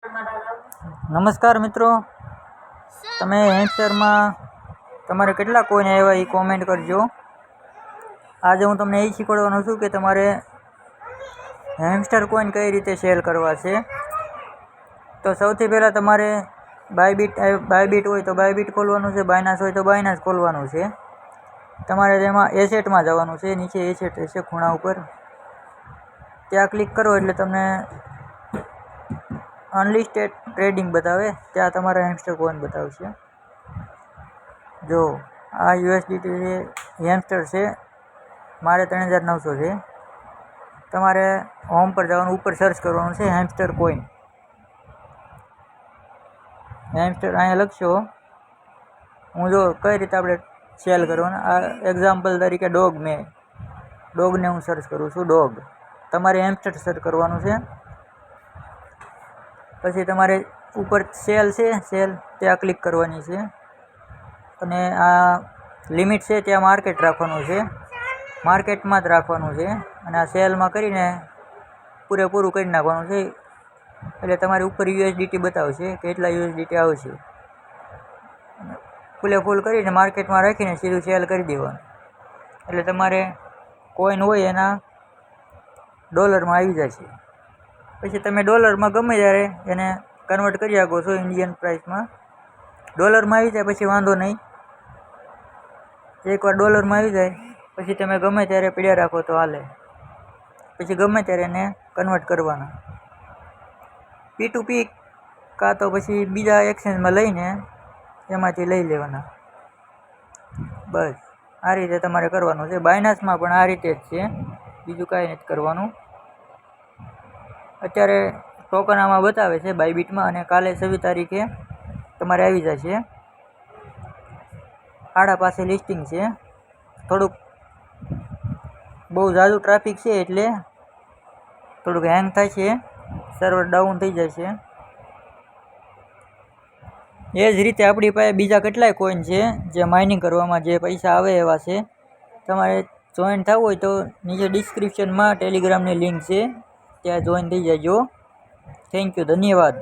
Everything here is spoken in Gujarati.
નમસ્કાર મિત્રો, તમે હેમસ્ટરમાં તમારે કેટલા કોઈન આવ્યા એ કોમેન્ટ કરજો. આજે હું તમને એ શીખવાડવાનો છું કે તમારે હેમસ્ટર કોઈન કઈ રીતે સેલ કરવા છે. તો સૌથી પહેલાં તમારે બાયબીટ હોય તો બાયબીટ ખોલવાનું છે, બાયનાન્સ હોય તો બાયનાન્સ ખોલવાનું છે. તમારે તેમાં એસેટમાં જવાનું છે, નીચે એસેટ રહેશે ખૂણા ઉપર, ત્યાં ક્લિક કરો એટલે તમને અનલિસ્ટેડ ટ્રેડિંગ બતાવે, ત્યાં તમારા હેમસ્ટર કોઈન બતાવશે. જો આ યુએસડીટી છે, હેમસ્ટર છે, મારે 3900 છે. તમારે હોમ પર જવાનું, ઉપર સર્ચ કરવાનું છે હેમસ્ટર કોઈન. હેમસ્ટર અહીંયા લખશો. હું જો કઈ રીતે આપણે સેલ કરવાનું, આ એક્ઝામ્પલ તરીકે ડોગને હું સર્ચ કરું છું. ડોગ તમારે હેમસ્ટર સર્ચ કરવાનું છે. પછી તમારે ઉપર સેલ છે, સેલ ત્યાં ક્લિક કરવાની છે, અને આ લિમિટ છે ત્યાં માર્કેટ રાખવાનું છે, માર્કેટમાં જ રાખવાનું છે. અને આ સેલમાં કરીને પૂરેપૂરું કરી નાખવાનું છે, એટલે તમારી ઉપર યુએસડીટી બતાવશે કે એટલા યુએસડીટી આવશે. ફૂલ કરીને માર્કેટમાં રાખીને સીધું સેલ કરી દેવાનું, એટલે તમારે કોઈન હોય એના ડોલરમાં આવી જશે. પછી તમે ડોલરમાં ગમે ત્યારે એને કન્વર્ટ કરી શકો છો ઇન્ડિયન પ્રાઇસમાં. ડોલરમાં આવી જાય પછી વાંધો નહીં. એકવાર ડોલરમાં આવી જાય પછી તમે ગમે ત્યારે પડ્યા રાખો તો હાલે. પછી ગમે ત્યારે એને કન્વર્ટ કરવાના, P2P કાં તો પછી બીજા એક્સચેન્જમાં લઈને એમાંથી લઈ લેવાના. બસ આ રીતે તમારે કરવાનું છે. બાયનાન્સમાં પણ આ રીતે જ છે, બીજું કાંઈ નથી કરવાનું. અત્યારે ટોકન આમાં બતાવે છે બાયબીટમાં, અને કાલે 26 તારીખે તમારે આવી જશે. આડા પાસે લિસ્ટિંગ છે, થોડુંક બહુ ઝાઝું ટ્રાફિક છે એટલે થોડુંક હેંગ થાય છે, સર્વર ડાઉન થઈ જાય છે. એ જ રીતે આપણી પાસે બીજા કેટલાય કોઈન છે જે માઇનિંગ કરવામાં જે પૈસા આવે એવા છે. તમારે જોઈન થવું હોય તો નીચે ડિસ્ક્રિપ્શનમાં ટેલિગ્રામની લિંક છે, ત્યાં જોઈન થઈ જજો. થેન્ક યુ, ધન્યવાદ.